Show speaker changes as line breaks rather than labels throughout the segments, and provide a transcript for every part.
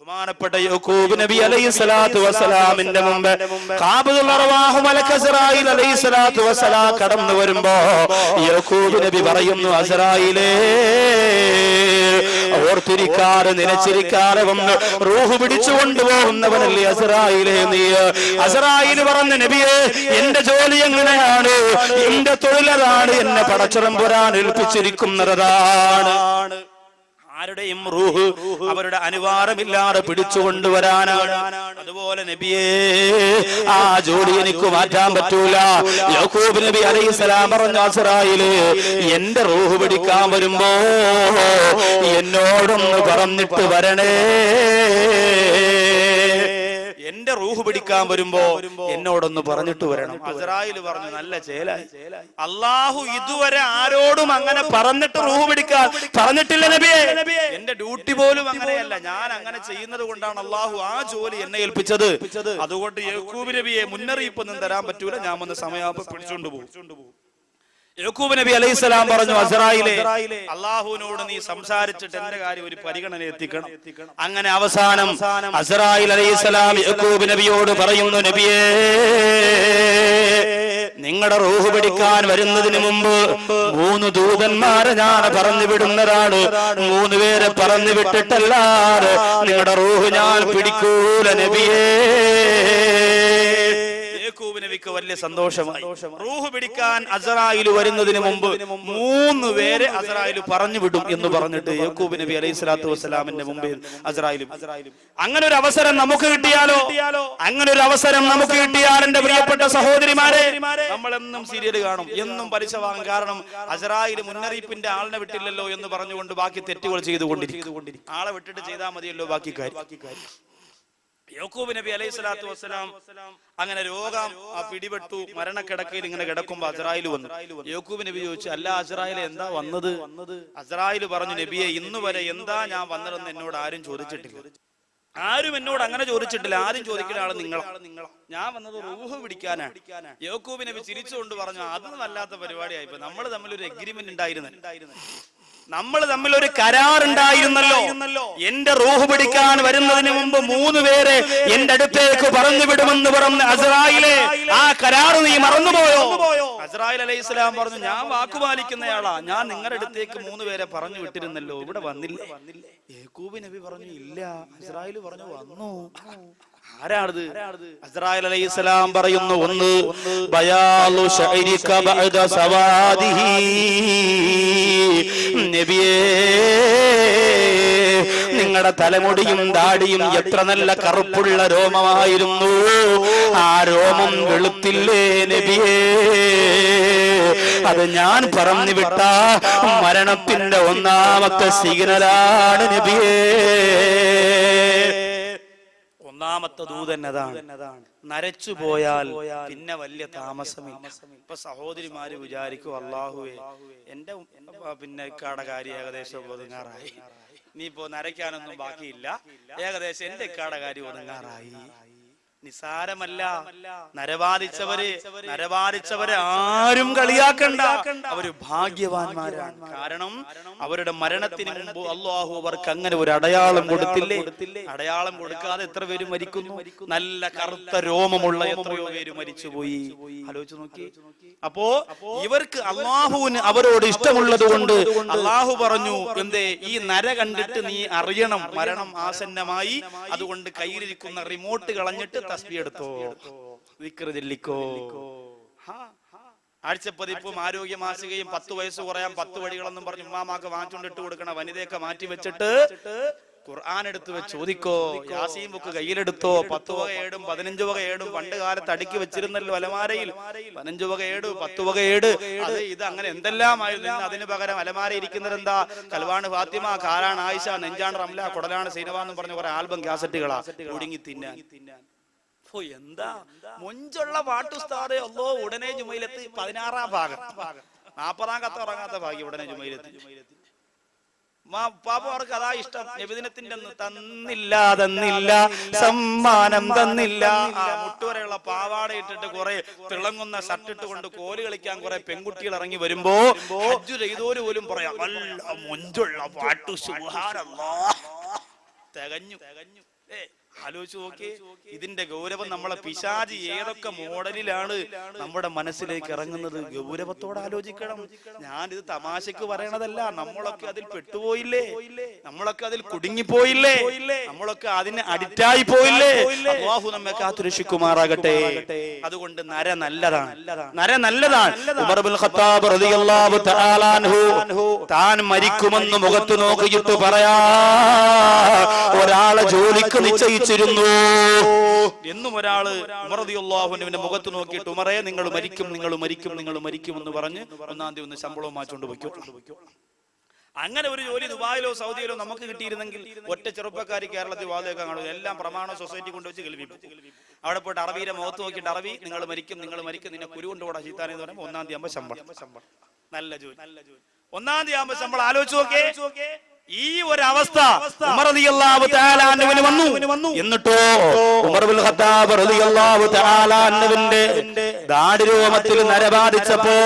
ബഹുമാനപ്പെട്ട യാക്കൂബ് നബി അലൈഹിസ്സലാത്തു വസ്സലാമിന്റെ മുമ്പ് ഖാബിദുൽ അർവാഹ് മലക്ക് അസ്റായീൽ അലൈഹിസ്സലാത്തു വസ്സലാം കടന്നു വരുമ്പോ യാക്കൂബ് നബി പറയുന്നു, അസ്റായീലേ, ഓർത്തിരിക്കാതെ നിലച്ചിരിക്കാതെ വന്ന് റൂഹ് പിടിച്ചു കൊണ്ടുപോകുന്നവനല്ലേ അസ്റായീലേ നീ? അസ്റായീൽ പറഞ്ഞു, നബിയേ, എന്റെ ജോലി എങ്ങനെയാണ്, എന്റെ തൊഴിലാണ്, എന്നെ പടച്ചതമ്പുരാൻ ഏൽപ്പിച്ചിരിക്കുന്നതാണ്. ആരുടെയും റൂഹ് അവരുടെ അനുവാദമില്ലാതെ പിടിച്ചു കൊണ്ടുവരാനാണ്. അതുപോലെ നബിയേ, ആ ജോലി എനിക്ക് മാറ്റാൻ പറ്റൂല. യാക്കൂബ് നബി അലൈഹിസ്സലാം പറഞ്ഞു, അസ്റായീലേ, എന്റെ റൂഹ് പിടിക്കാൻ വരുമ്പോ എന്നോടൊന്ന് പറഞ്ഞിട്ട് വരണേ. എന്റെ റൂഹ് പിടിക്കാൻ വരുമ്പോ എന്നോടൊന്ന് പറഞ്ഞിട്ട് വരണം. അസ്റായീൽ പറഞ്ഞു, നല്ല ചേലായി. അല്ലാഹു ഇതുവരെ ആരോടും അങ്ങനെ പറഞ്ഞിട്ട് റൂഹ് പിടിക്കാൻ പറഞ്ഞിട്ടില്ല നബിയേ. എന്റെ ഡ്യൂട്ടി പോലും അങ്ങനെയല്ല. ഞാൻ അങ്ങനെ ചെയ്യുന്നത് കൊണ്ടാണ് അല്ലാഹു ആ ജോലി എന്നെ ഏൽപ്പിച്ചത്. അതുകൊണ്ട് യാക്കൂബ് നബിയെ മുന്നറിയിപ്പൊന്നും തരാൻ പറ്റൂല, ഞാൻ വന്ന് സമയാവുമ്പോൾ പിടിച്ചുകൊണ്ട് പോകും. യാക്കൂബ് നബി അലൈഹിസ്സലാം പറഞ്ഞു, അസ്റായീലേ, അല്ലാഹുവിനോട് നീ സംസാരിച്ചിട്ട് എന്റെ കാര്യം ഒരു പരിഗണന എത്തിക്കണം. അങ്ങനെ അവസാനം അസ്റായീൽ അലൈഹിസ്സലാം യാക്കൂബ് നബിയോട് പറയുന്നു, നബിയേ, നിങ്ങളുടെ റൂഹ് പിടിക്കാൻ വരുന്നതിന് മുമ്പ് 3 ദൂതന്മാരെ ഞാൻ പറഞ്ഞു വിടുന്നതാണ്. 3 പേരെ പറഞ്ഞു വിട്ടിട്ടല്ലാതെ നിങ്ങളുടെ റൂഹ് ഞാൻ പിടിക്കൂല നബിയേ. യാക്കൂബ് നബിക്ക് വലിയ സന്തോഷമായി. റൂഹ് പിടിക്കാൻ അസ്റായീൽ വരുന്നതിന് മുമ്പ് 3 പേരെ അസ്റായീൽ പറഞ്ഞു വിടും എന്ന് പറഞ്ഞിട്ട് യാക്കൂബ് നബി അലൈഹിസ്സലാത്തു വസ്സലാമിന്റെ മുമ്പിൽ അസ്റായീലും. അങ്ങനെ ഒരു അവസരം നമുക്ക് കിട്ടിയാലോ? അങ്ങനെ ഒരു അവസരം നമുക്ക് കിട്ടിയാൽ എന്റെ പ്രിയപ്പെട്ട സഹോദരിമാരെ, നമ്മൾ എന്നും സീരിയൽ കാണും, എന്നും പലിശ വാങ്ങും. കാരണം അസ്റായീൽ മുന്നറിയിപ്പിന്റെ ആളിനെ വിട്ടില്ലല്ലോ എന്ന് പറഞ്ഞുകൊണ്ട് ബാക്കി തെറ്റുകൾ ചെയ്തുകൊണ്ടിരിക്കും. ആളെ വിട്ടിട്ട് ചെയ്താൽ മതിയല്ലോ ബാക്കി കാര്യം. യാക്കൂബ് നബി അലൈഹിസ്സലാത്തു വസ്സലാം അങ്ങനെ രോഗം പിടിപെട്ടു, മരണക്കിടക്കയിൽ ഇങ്ങനെ കിടക്കുമ്പോ അസ്റായീൽ വന്നു. യാക്കൂബ് നബി ചോദിച്ചു, അല്ല അസ്റായീൽ, എന്താ വന്നത്? അസ്റായീൽ പറഞ്ഞു, നബിയെ, ഇന്നു വരെ എന്താ ഞാൻ വന്നതെന്ന് എന്നോട് ആരും ചോദിച്ചിട്ടില്ല. ആരും എന്നോട് അങ്ങനെ ചോദിച്ചിട്ടില്ല. ആരും ചോദിക്കുന്ന ആള് നിങ്ങളാ. ഞാൻ വന്നത് റൂഹ് പിടിക്കാനാണ്. യാക്കൂബ് നബി ചിരിച്ചുകൊണ്ട് പറഞ്ഞു, അത് വല്ലാത്ത പരിപാടിയായിപ്പോ. നമ്മൾ തമ്മിൽ ഒരു എഗ്രിമെന്റ് ഉണ്ടായിരുന്നു, നമ്മൾ തമ്മിൽ ഒരു കരാർ ഉണ്ടായിരുന്നല്ലോ. എന്റെ റൂഹ് പിടിക്കാൻ വരുന്നതിന് മുമ്പ് 3 പേരെ എന്റെ അടുത്തേക്ക് പറഞ്ഞു വിടുമെന്ന് പറഞ്ഞ അസ്റായീലേ, ആ കരാർ നീ മറന്നുപോയോ? അസ്റായീൽ അലൈഹിസ്സലാം പറഞ്ഞു, ഞാൻ വാക്കുപാലിക്കുന്നയാളാ. ഞാൻ നിങ്ങളുടെ അടുത്തേക്ക് 3 പേരെ പറഞ്ഞു വിട്ടിരുന്നല്ലോ, ഇവിടെ വന്നില്ലേ? യാക്കൂബ് നബി പറഞ്ഞു, ഇല്ല. അസ്റായീൽ പറഞ്ഞു, വന്നു. ആരാണത്? അസ്റായീൽ അലൈഹിസ്സലാം പറയുന്നു, ഒന്ന് ബയാലു ശഅരിക ബഅദ സവാദിഹി. നബിയേ, നിങ്ങളുടെ തലമുടിയും ദാടിയും എത്ര നല്ല കറുപ്പുള്ള രോമമായിരുന്നു. ആ രോമം വെളുത്തില്ലേ നബിയേ? അത് ഞാൻ പറഞ്ഞു വിട്ട മരണത്തിന്റെ 1ാമത്തെ സിഗ്നലാണ് നബിയേ. 1ാമത്തെ ദൂതൻ അതാണ്. നരച്ചു പോയാൽ പിന്നെ വലിയ താമസമില്ല. ഇപ്പൊ സഹോദരിമാര് വിചാരിക്കും, അല്ലാഹുവേ, എന്റെ പിന്നെ ഇക്കാടെ കാര്യം ഏകദേശം ഒതുങ്ങാറായി, ഇനിയിപ്പോ നരയ്ക്കാനൊന്നും ബാക്കിയില്ല, ഏകദേശം എന്റെ ഇക്കാടെ കാര്യം ഒതുങ്ങാറായി. നിസാരമല്ല. നരവാദിച്ചവരെ ആരും കളിയാക്കണ്ട. അവര് ഭാഗ്യവാന്മാരാണ്. കാരണം അവരുടെ മരണത്തിന് മുമ്പ് അല്ലാഹു അവർക്ക് അങ്ങനെ ഒരു അടയാളം കൊടുത്തില്ലേ? അടയാളം കൊടുക്കാതെ എത്ര പേര് മരിക്കുന്നു? നല്ല കറുത്ത രോമമുള്ള എത്രയോ പേര് മരിച്ചുപോയി. ആലോചിച്ച് നോക്കി. അപ്പോ ഇവർക്ക് അല്ലാഹുവിന് അവരോട് ഇഷ്ടമുള്ളത് കൊണ്ട് അല്ലാഹു പറഞ്ഞു, എന്തേ, ഈ നര കണ്ടിട്ട് നീ അറിയണം മരണം ആസന്നമായി. അതുകൊണ്ട് കയ്യിലിരിക്കുന്ന റിമോട്ട് കളഞ്ഞിട്ട് തസ്ബീഹ് എടുത്തോ, ദിക്ർ ചൊല്ലിക്കോ. ആഴ്ചപ്പതിപ്പും ആരോഗ്യ മാസികയും 10 വയസ്സ് കുറയാൻ 10 വഴികളെന്നും പറഞ്ഞു ഉമ്മാമാക്ക് വാങ്ങിച്ചുകൊണ്ടിട്ട് കൊടുക്കണ വനിതയൊക്കെ മാറ്റി വെച്ചിട്ട് ഖുർആൻ എടുത്ത് വെച്ച് ചോദിക്കോ, യാസീൻ ബുക്ക് കയ്യിലെടുത്തോ. 10 വക ഏടും 15 വക ഏടും പണ്ട് കാലത്ത് അടുക്കി വെച്ചിരുന്നല്ലോ അലമാരയിൽ. 15 വക ഏട്, 10 വക ഏട്, അത് ഇത് അങ്ങനെ എന്തെല്ലാമായിരുന്നു. അതിന് പകരം അലമാര ഇരിക്കുന്നത് എന്താ? കൽവാണ് ഫാത്തിമ, കാലാണ് ആയിഷ, നെഞ്ചാണ് റംല, കുടലാണ് സൈനബ എന്ന് പറഞ്ഞ കുറെ ആൽബം കാസറ്റുകളാ ഒടുങ്ങി തിന്നാൻ. എന്താ മൊഞ്ചുള്ള പാട്ടുസ്താദേ. അല്ലോ, ഉടനെ ജുമയിലെത്തി 16-ാം ഭാഗം, 40-ാം കത്ത് ഉറങ്ങാത്ത ഭാഗ്യം ഉടനെ ജുമയിലെത്തി. പാപ്പ അവർക്ക് അതാ ഇഷ്ടം. നബിദിനത്തിന്റെ തന്നില്ല സമ്മാനം തന്നില്ല. മുട്ടുവരെയുള്ള പാവാട ഇട്ടിട്ട് കുറെ തിളങ്ങുന്ന ഷർട്ട് ഇട്ട് കൊണ്ട് കോല് കളിക്കാൻ കുറെ പെൺകുട്ടികൾ ഇറങ്ങി വരുമ്പോ ഹജ്ജ് ചെയ്തോര് പോലും പറയാം, നല്ല മൊഞ്ചുള്ള പാട്ടു, സുബ്ഹാനല്ലാഹ്. തികഞ്ഞു. ആലോചിച്ച് നോക്കി, ഇതിന്റെ ഗൗരവം. നമ്മളെ പിശാചി ഏതൊക്കെ മോഡലിലാണ് നമ്മുടെ മനസ്സിലേക്ക് ഇറങ്ങുന്നത്. ഗൗരവത്തോടെ ആലോചിക്കണം. ഞാനിത് തമാശക്ക് പറയണതല്ല. നമ്മളൊക്കെ അതിൽ പെട്ടുപോയില്ലേ? നമ്മളൊക്കെ അതിൽ കുടുങ്ങിപ്പോയില്ലേ? നമ്മളൊക്കെ അതിന് അഡിക്റ്റായി പോയില്ലേ? അല്ലാഹു നമ്മെ കാത്തുരക്ഷിക്കുമാറാകട്ടെ. അതുകൊണ്ട് നര നല്ലതാണ്, നര നല്ലതാണ്. ഉമർ ഇബ്നുൽ ഖത്താബ് റളിയല്ലാഹു തആല അൻഹു താൻ മരിക്കുമെന്ന് മുഖത്ത് നോക്കിയിട്ട് പറയാ, ഒരാളെ ജോലിക്ക് നിശ്ചയിച്ചിരുന്നു എന്നും ഒരാള് ഉമർ റളിയല്ലാഹു അൻഹുവിന്റെ മുഖത്ത് നോക്കിയിട്ട്, ഉമറേ നിങ്ങൾ മരിക്കും, നിങ്ങൾ മരിക്കും, നിങ്ങൾ മരിക്കും എന്ന് പറഞ്ഞ് ഒന്നാം തീയതി ഒന്ന് ശമ്പളവും മാറ്റിക്കൊണ്ട് വയ്ക്കോ. അങ്ങനെ ഒരു ജോലി ദുബായിലോ സൗദിയിലോ നമുക്ക് കിട്ടിയിരുന്നെങ്കിൽ ഒറ്റ ചെറുപ്പക്കാരി കേരളത്തിൽ വാതിലൊക്കെ കാണും. എല്ലാം പ്രമാണ സൊസൈറ്റി കൊണ്ടുവച്ച് കേൾവിക്കും. അവിടെ പോയിട്ട് അറബിയുടെ മുഖത്ത് നോക്കിയിട്ട്, അറബി നിങ്ങൾ മരിക്കും, നിങ്ങൾ മരിക്കും, നിന്നെ കുരു കൊണ്ടുകൂടാ ചീത്താൻ എന്ന് പറയുമ്പോൾ ഒന്നാം തീയതി ആകുമ്പോൾ ശമ്പളം. നല്ല ജോലി. ഒന്നാം തീയതി ആകുമ്പോൾ ശമ്പളം. ആലോചിച്ച് നോക്കേ, ഈ ഒരു അവസ്ഥ ഉമർ റളിയല്ലാഹു തആല അൻഹുവിന് വന്നു. എന്നിട്ടോ ഉമർ ഇബ്നുൽ ഖത്താബ് റളിയല്ലാഹു തആല അൻഹുവിന്റെ ദാഢ്യരോമത്തിൽ നരബാധിച്ചപ്പോ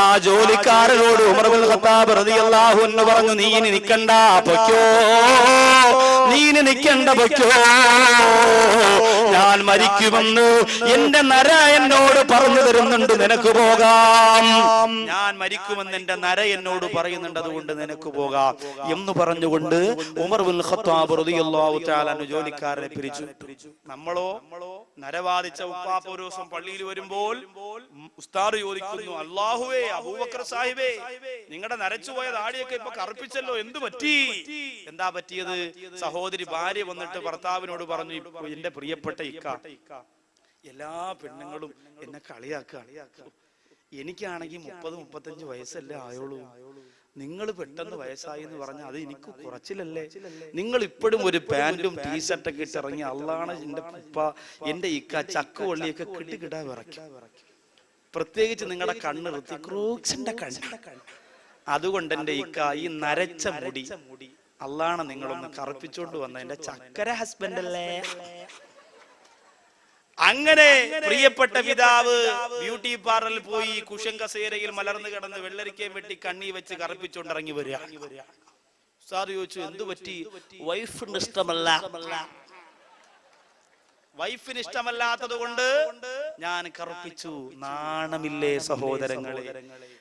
ആ ജോലിക്കാരനോട് ഉമർ ഇബ്നുൽ ഖത്താബ് റളിയല്ലാഹു അൻഹു പറഞ്ഞു, നീ ഇനി നിൽക്കണ്ട, പൊയ്ക്കോ, നീ ഇനി നിൽക്കണ്ട, പൊയ്ക്കോ, ഞാൻ മരിക്കുമെന്ന് എന്റെ നര എന്നോട് പറഞ്ഞു തരുന്നുണ്ട്, നിനക്ക് പോകാം. ഞാൻ മരിക്കുമെന്ന് എന്റെ നര എന്നോട് പറയുന്നുണ്ട്, അതുകൊണ്ട് നിനക്ക് പോകാം എന്ന് പറഞ്ഞുകൊണ്ട് ഉമർ ഇബ്നുൽ ഖത്താബ് റളിയല്ലാഹു തആല അൻഹു ജോലിക്കാരനെ പിരിച്ചു. നമ്മളോ നരവാദിച്ച ഉപ്പാപ്പ ഒരു ദിവസം പള്ളിയിൽ വരുമ്പോൾ ഉസ്താദ് ചോദിക്കുന്നു, അല്ലാഹുവേ, അബൂബക്കർ സാഹിബേ, നിങ്ങളുടെ നരച്ചുപോയ താടിയൊക്കെ ഇപ്പൊ കറുപ്പിച്ചല്ലോ, എന്ത് പറ്റി? എന്താ പറ്റിയത്? സഹോദരി ഭാര്യ വന്നിട്ട് ഭർത്താവിനോട് പറഞ്ഞു, എന്റെ പ്രിയപ്പെട്ട ഇക്ക, എല്ലാ പെണ്ണുങ്ങളും എന്നെ കളിയാക്കുക. എനിക്കാണെങ്കിൽ 30-35 വയസ്സല്ലേ ആയോളൂ. നിങ്ങൾ പെട്ടെന്ന് വയസ്സായി എന്ന് പറഞ്ഞാൽ അത് എനിക്ക് കുറച്ചില്ലല്ലേ? നിങ്ങൾ ഇപ്പോഴും ഒരു പാന്റും ടീഷർട്ടൊക്കെ ഇട്ട് ഇറങ്ങി, അള്ളാണ് എന്റെ ഉപ്പ, എന്റെ ഇക്ക ചക്കുവള്ളിയൊക്കെ കിട്ടിക്കിടാ വിറയ്ക്കും. പ്രത്യേകിച്ച് നിങ്ങളുടെ കണ്ണ് ഋത്തിക്രൂക്സിന്റെ കണ്ണ്. അതുകൊണ്ട് എന്റെ ഇക്ക, ഈ നരച്ച മുടി അള്ളാണ് നിങ്ങളൊന്ന് കറുപ്പിച്ചോണ്ട് വന്ന എന്റെ ചക്കര ഹസ്ബൻഡ് അല്ലേ? അങ്ങനെ പ്രിയപ്പെട്ട പിതാവ് ബ്യൂട്ടി പാർലറിൽ പോയി കുഷൻ കസേരയിൽ മലർന്നു കിടന്ന് വെള്ളരിക്കയും വെട്ടി കണ്ണി വെച്ച് കറുപ്പിച്ചോണ്ട് ഇറങ്ങി വരിക. സാർ ചോദിച്ചു, എന്തു പറ്റി? വൈഫിന് ഇഷ്ടമല്ല. വൈഫിന് ഇഷ്ടമല്ലാത്തത് കൊണ്ട് ഞാൻ കറുപ്പിച്ചു. നാണമില്ലേ സഹോദരങ്ങളെ?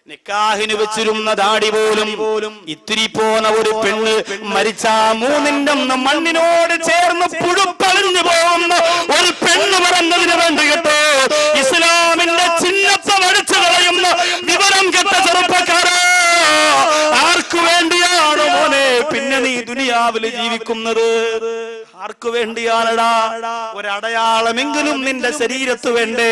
നിക്കാഹിന് വെച്ചിരുന്ന ദാടി പോലും ഇത്തിരി പോന്ന ഒരു പെണ്ണ് മരിച്ച 3 മണ്ണിനോട് ചേർന്ന് പുഴുപ്പളിഞ്ഞു പോകുന്ന ഒരു പെണ്ണ് പറഞ്ഞതിന് വേണ്ടി കേട്ടോ ഇസ്ലാമിന്റെ ചിഹ്നത്തെ വടിച്ചു കളയുന്ന വിവരം കെട്ട ചെറുപ്പക്കാരാ, ആർക്കു വേണ്ടിയാണോ മോനെ പിന്നെ നീ ദുനിയാവിൽ ജീവിക്കുന്നത്? ആർക്കു വേണ്ടിയാണടാ? ഒരടയാളമെങ്കിലും നിന്റെ ശരീരത്ത് വേണ്ടേ?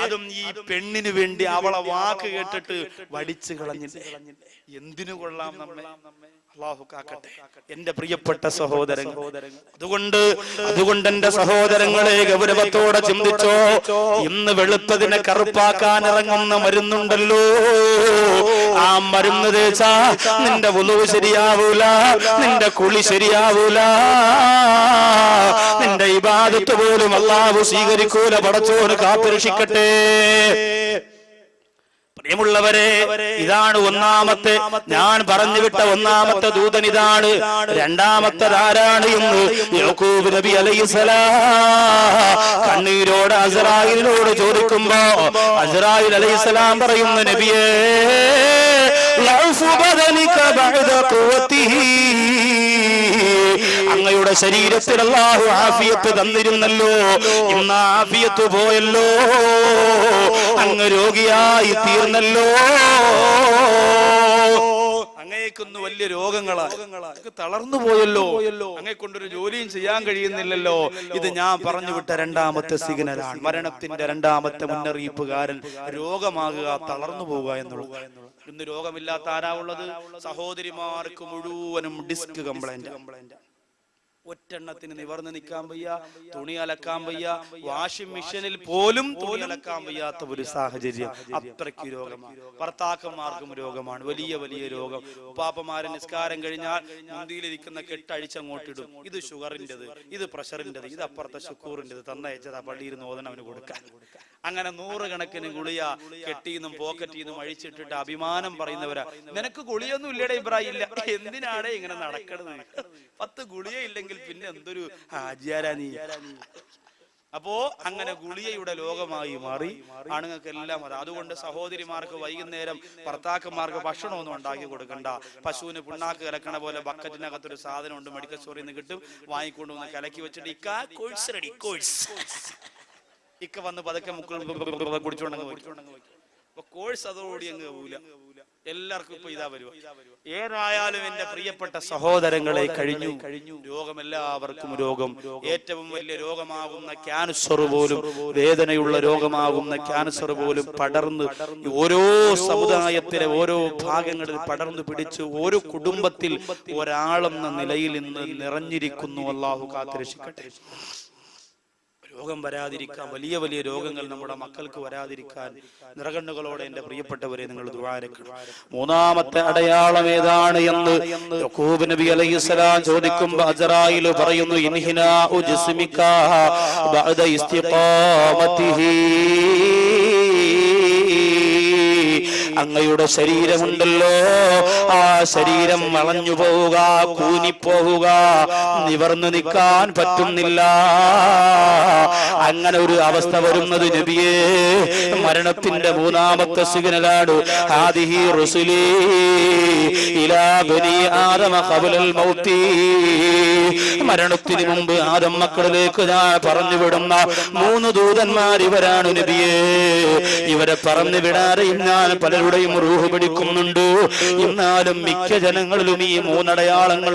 അതും ഈ പെണ്ണിന് വേണ്ടി. അവളെ വാക്ക് കേട്ടിട്ട് വടിച്ചു കളഞ്ഞില്ലേ? എന്തിനു കൊള്ളാം നമ്മെ? അല്ലാഹു കാക്കട്ടെ എന്റെ പ്രിയപ്പെട്ട സഹോദരങ്ങൾ. അതുകൊണ്ട് എന്റെ സഹോദരങ്ങളെ ഗൗരവത്തോടെ ചിന്തിച്ചോ. ഇന്ന് വെളുത്തതിനെ കറുപ്പാക്കാൻ ഇറങ്ങുന്ന മരുന്നുണ്ടല്ലോ, ആ മരുന്ന് തേച്ചാ നിന്റെ വുളു ശരിയാവൂല, നിന്റെ കുളി ശരിയാവൂല, നിന്റെ ഇബാദത്ത് പോലും അല്ലാഹു സ്വീകരിക്കൂല. പടച്ചോന് കാത്തുരക്ഷിക്കട്ടെ. പ്രിയമുള്ളവരെ, ഇതാണ് ഒന്നാമത്തെ, ഞാൻ പറഞ്ഞു വിട്ട ഒന്നാമത്തെ ദൂതൻ ഇതാണ്. രണ്ടാമത്തേതാരാണ് എന്ന് യാക്കൂബ് നബി അലൈഹിസ്സലാം കണ്ണീരോട് അസ്രായിലിനോട് ചോദിക്കുമ്പോ അസ്രായിൽ അലൈഹിസ്സലാം പറയുന്നു, നബിയേ, അങ്ങയുടെ ശരീരത്തിൽ അല്ലാഹു ആഫിയത്ത് തന്നിരുന്നല്ലോ, ഇന്ന് ആഫിയത്ത് പോയല്ലോ, അങ്ങ് രോഗിയായി തീർന്നല്ലോ. അങ്ങേക്കൊന്ന് വലിയ രോഗങ്ങളാണ്, തളർന്നു പോയല്ലോ, അങ്ങേ കൊണ്ടൊരു ജോലിയും ചെയ്യാൻ കഴിയുന്നില്ലല്ലോ. ഇത് ഞാൻ പറഞ്ഞു വിട്ട രണ്ടാമത്തെ സിഗ്നലാണ്. മരണത്തിന്റെ രണ്ടാമത്തെ മുന്നറിയിപ്പുകാരൻ രോഗമാകുക, തളർന്നു പോവുക എന്നുള്ളത്. ഇന്ന് രോഗമില്ലാത്ത ആരാ ഉള്ളത്? സഹോദരിമാർക്ക് മുഴുവനും ഡിസ്ക് കംപ്ലൈന്റ്. ഒറ്റെണ്ണത്തിന് നിവർന്ന് നിൽക്കാൻ വയ്യ, തുണി അലക്കാൻ വയ്യ, വാഷിംഗ് മെഷീനിൽ പോലും തുണി അലക്കാൻ വയ്യാത്ത ഒരു സാഹചര്യം. അത്രയ്ക്ക് രോഗമാണ്. ഭർത്താക്കന്മാർക്കും രോഗമാണ്, വലിയ വലിയ രോഗം. ഉപ്പാപ്പമാരെ നിസ്കാരം കഴിഞ്ഞാൽ മുന്തിയിലിരിക്കുന്ന കെട്ടഴിച്ചങ്ങോട്ടിടും. ഇത് ഷുഗറിൻ്റെത്, ഇത് പ്രഷറിൻ്റെത്, ഇത് അപ്പുറത്തെ ശുക്കൂറിൻ്റെത്, തന്നയച്ചതാ പള്ളിയിൽ നിന്ന് ഓതനം അവന് കൊടുക്കാൻ. അങ്ങനെ 100 കണക്കിന് ഗുളിയ കെട്ടിന്നും പോക്കറ്റിന്നും അഴിച്ചിട്ടിട്ട് അഭിമാനം പറയുന്നവരാ. നിനക്ക് ഗുളിയൊന്നും ഇല്ലടേ ഇബ്രാഹിം? ഇല്ല. എന്തിനാണ് ഇങ്ങനെ നടക്കണത്? 10 ഗുളിയ ഇല്ലെങ്കിൽ പിന്നെ എന്തൊരു ഹാജിയാരാ നീ? അപ്പോ അങ്ങനെ ഗുളിയയുടെ ലോകമായി മാറി ആണുങ്ങൾക്കെല്ലാം അത്. അതുകൊണ്ട് സഹോദരിമാർക്ക് വൈകുന്നേരം ഭർത്താക്കന്മാർക്ക് ഭക്ഷണമൊന്നും ഉണ്ടാക്കി കൊടുക്കണ്ട. പശുവിന് പിണ്ണാക്ക് കലക്കണ പോലെ ബക്കറ്റിനകത്തൊരു സാധനം ഉണ്ട്, മെഡിക്കൽ സ്റ്റോറിൽ നിന്ന് കിട്ടും, വാങ്ങിക്കൊണ്ടുവന്ന് കലക്കി വെച്ചിട്ട് ഇക്ക കോഴ്സ് റെഡി, കോഴ്സ് ഇക്ക വന്ന് പതുക്കെ മുക്കൾ കുടിച്ചോണ്ടെങ്കിൽ കോഴ്സ് അതോടി അങ്ങ് പോവില്ല. എല്ലാവർക്കും ഇപ്പൊ ഇതാ വരുക. ഏതായാലും എന്റെ പ്രിയപ്പെട്ട സഹോദരങ്ങളെ, കഴിഞ്ഞു രോഗം, എല്ലാവർക്കും രോഗം. ഏറ്റവും വലിയ രോഗമാകുന്ന ക്യാൻസർ പോലും, വേദനയുള്ള രോഗമാകുന്ന ക്യാൻസർ പോലും പടർന്ന് ഓരോ സമുദായത്തിലെ ഓരോ ഭാഗങ്ങളിൽ പടർന്നു പിടിച്ച് ഓരോ കുടുംബത്തിൽ ഒരാളെന്ന നിലയിൽ ഇന്ന് നിറഞ്ഞിരിക്കുന്നു. അല്ലാഹു കാത്തുരക്ഷിക്കട്ടെ. രോഗം വരാതിരിക്കാൻ, വലിയ വലിയ രോഗങ്ങൾ നമ്മുടെ മക്കൾക്ക് വരാതിരിക്കാൻ നിറകണ്ണുകളോടെ എന്റെ പ്രിയപ്പെട്ടവരെ നിങ്ങൾ ദുആ ചെയ്യണം. മൂന്നാമത്തെ അടയാളം ഏതാണ് എന്ന് യാക്കൂബ് നബി അലൈഹിസ്സലാം ചോദിക്കുമ്പോൾ അസ്റായീൽ പറയുന്നു, ഇൻഹിനാഉ ജിസ്മിക ബഅദ ഇസ്തിഖാമതിഹി, അങ്ങയുടെ ശരീരമുണ്ടല്ലോ, ആ ശരീരം വളഞ്ഞു പോവുക, കൂനിപ്പോവുക, നിവർന്നു നിൽക്കാൻ പറ്റുന്നില്ല. അങ്ങനെ ഒരു അവസ്ഥ വരുന്നത് നബിയേ മരണത്തിന്റെ മൂന്നാമത്തെ സിഗ്നലാണ്. ഹാദിഹി റുസുലി ഇലാ ബനി ആദമ ഖബലൽ മൗതി, മരണത്തിന് മുമ്പ് ആദം മക്കളിലേക്ക് ഞാൻ പറഞ്ഞു വിടുന്ന 3 ദൂതന്മാർ ഇവരാണ് നബിയേ. ഇവരെ പറഞ്ഞു വിടാതെ ഞാൻ പലരുടെയും റൂഹ് പിടിക്കുന്നുണ്ട്. എന്നാലും മിക്ക ജനങ്ങളിലും ഈ 3 അടയാളങ്ങൾ